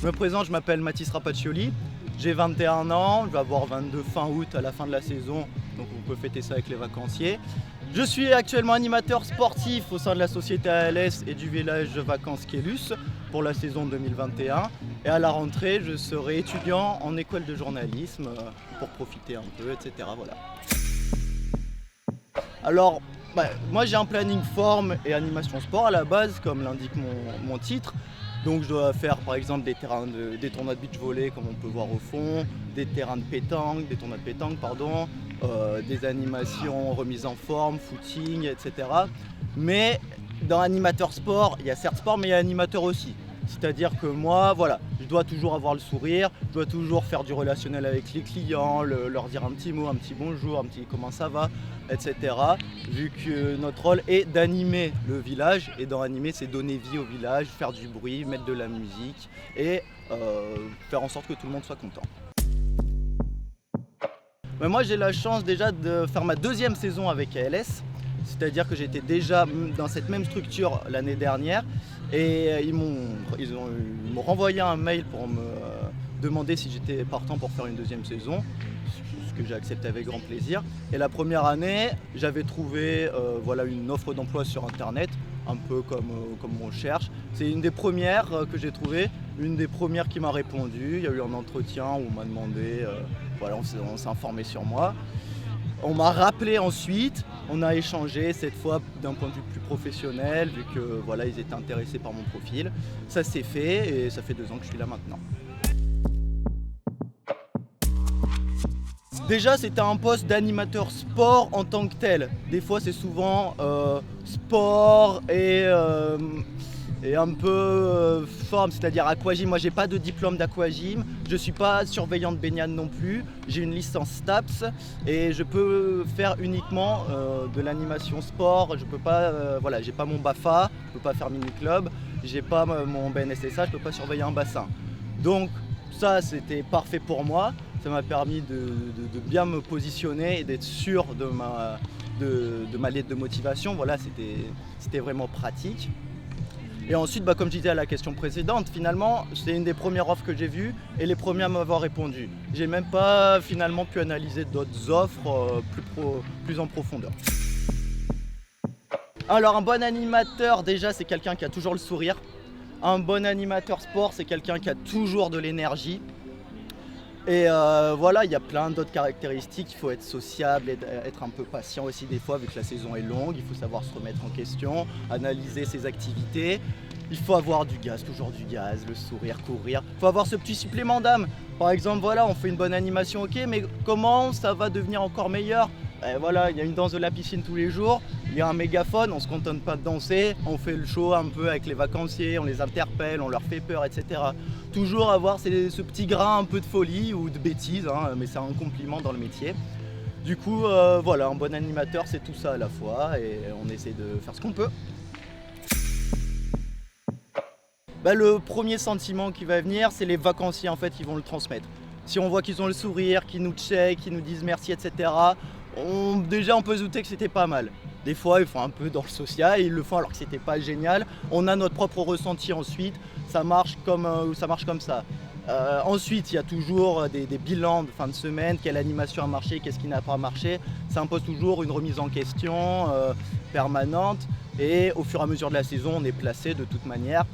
Je me présente, je m'appelle Mathis Rapaccioli, j'ai 21 ans, je vais avoir 22 fin août à la fin de la saison, donc on peut fêter ça avec les vacanciers. Je suis actuellement animateur sportif au sein de la société ALS et du village de vacances Kélus pour la saison 2021. Et à la rentrée, je serai étudiant en école de journalisme pour profiter un peu, etc. Voilà. Alors, moi j'ai un planning forme et animation sport à la base, comme l'indique mon titre. Donc je dois faire par exemple des tournois de beach volley comme on peut voir au fond, des tournois de pétanque, des animations remises en forme, footing, etc. Mais dans animateur sport, il y a certes sport mais il y a animateur aussi. C'est-à-dire que moi, voilà, je dois toujours avoir le sourire, je dois toujours faire du relationnel avec les clients, leur dire un petit mot, un petit bonjour, un petit comment ça va, etc. Vu que notre rôle est d'animer le village, et dans animer, c'est donner vie au village, faire du bruit, mettre de la musique et faire en sorte que tout le monde soit content. Mais moi, j'ai la chance déjà de faire ma deuxième saison avec ALS. C'est-à-dire que j'étais déjà dans cette même structure l'année dernière et ils m'ont renvoyé un mail pour me demander si j'étais partant pour faire une deuxième saison, ce que j'ai accepté avec grand plaisir. Et la première année, j'avais trouvé une offre d'emploi sur internet, un peu comme on cherche. C'est une des premières que j'ai trouvées, une des premières qui m'a répondu. Il y a eu un entretien où on m'a demandé, on s'est informé sur moi. On m'a rappelé ensuite, on a échangé cette fois d'un point de vue plus professionnel, vu que ils étaient intéressés par mon profil. Ça s'est fait et ça fait 2 ans que je suis là maintenant. Déjà, c'était un poste d'animateur sport en tant que tel. Des fois, c'est souvent sport et un peu forme, c'est-à-dire aquagym. Moi, j'ai pas de diplôme d'aquagym, je suis pas surveillant de baignade non plus. J'ai une licence STAPS et je peux faire uniquement de l'animation sport. Je peux pas, j'ai pas mon BAFA, je peux pas faire mini club, j'ai pas mon BNSSA, je peux pas surveiller un bassin. Donc ça, c'était parfait pour moi. Ça m'a permis de bien me positionner et d'être sûr de ma lettre de motivation. Voilà, c'était vraiment pratique. Et ensuite, comme je disais à la question précédente, finalement, c'est une des premières offres que j'ai vues et les premiers à m'avoir répondu. J'ai même pas finalement pu analyser d'autres offres plus en profondeur. Alors, un bon animateur, déjà, c'est quelqu'un qui a toujours le sourire. Un bon animateur sport, c'est quelqu'un qui a toujours de l'énergie. Et il y a plein d'autres caractéristiques. Il faut être sociable, être un peu patient aussi des fois vu que la saison est longue. Il faut savoir se remettre en question, analyser ses activités. Il faut avoir du gaz, toujours du gaz, le sourire, courir. Il faut avoir ce petit supplément d'âme. Par exemple, on fait une bonne animation, ok, mais comment ça va devenir encore meilleur ? Il y a une danse de la piscine tous les jours, il y a un mégaphone, on ne se contente pas de danser, on fait le show un peu avec les vacanciers, on les interpelle, on leur fait peur, etc. Toujours avoir ce petit grain un peu de folie ou de bêtise, mais c'est un compliment dans le métier. Du coup, un bon animateur, c'est tout ça à la fois et on essaie de faire ce qu'on peut. Le premier sentiment qui va venir, c'est les vacanciers qui vont le transmettre. Si on voit qu'ils ont le sourire, qu'ils nous checkent, qu'ils nous disent merci, etc., on peut se douter que c'était pas mal. Des fois, ils font un peu dans le social, ils le font alors que c'était pas génial. On a notre propre ressenti ensuite, ça marche comme ça. Ensuite, il y a toujours des bilans de fin de semaine, quelle animation a marché, qu'est-ce qui n'a pas marché. Ça impose toujours une remise en question permanente et au fur et à mesure de la saison, on est placé de toute manière.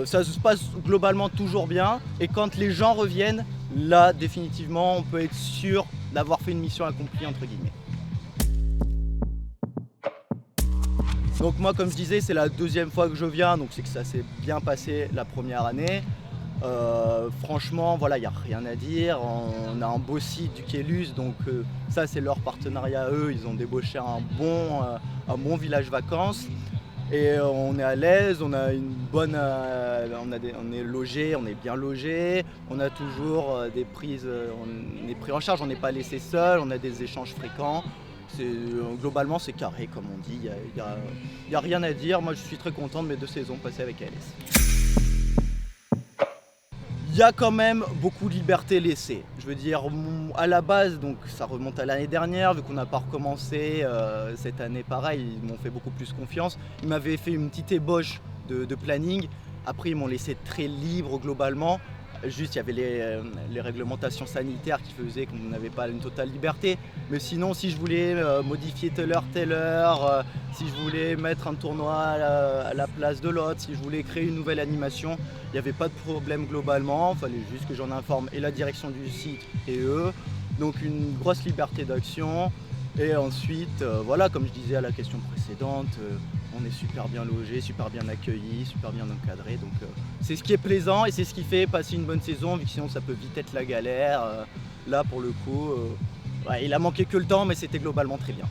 Ça se passe globalement toujours bien et quand les gens reviennent, là définitivement on peut être sûr d'avoir fait une mission accomplie entre guillemets. Donc moi comme je disais c'est la deuxième fois que je viens, donc c'est que ça s'est bien passé la première année. Franchement il n'y a rien à dire, on a un beau site du Kélus, donc ça c'est leur partenariat à eux, ils ont débauché un bon village vacances. Et on est à l'aise, on a une bonne, on est logé, on est bien logé, on a toujours des prises, on est pris en charge, on n'est pas laissé seul, on a des échanges fréquents. Globalement c'est carré comme on dit, il y a rien à dire. Moi je suis très content de mes 2 saisons passées avec ALS. Il y a quand même beaucoup de liberté laissée. Je veux dire, à la base, donc ça remonte à l'année dernière, vu qu'on n'a pas recommencé cette année pareil, ils m'ont fait beaucoup plus confiance. Ils m'avaient fait une petite ébauche de planning Après, ils m'ont laissé très libre globalement. Juste, il y avait les réglementations sanitaires qui faisaient qu'on n'avait pas une totale liberté. Mais sinon, si je voulais modifier telle heure, si je voulais mettre un tournoi à la place de l'autre, si je voulais créer une nouvelle animation, il n'y avait pas de problème globalement. Il fallait juste que j'en informe et la direction du site et eux. Donc une grosse liberté d'action. Et ensuite, voilà, comme je disais à la question précédente, on est super bien logé, super bien accueilli, super bien encadré. Donc c'est ce qui est plaisant et c'est ce qui fait passer une bonne saison, vu que sinon ça peut vite être la galère. Là, pour le coup, ouais, il a manqué que le temps, mais c'était globalement très bien.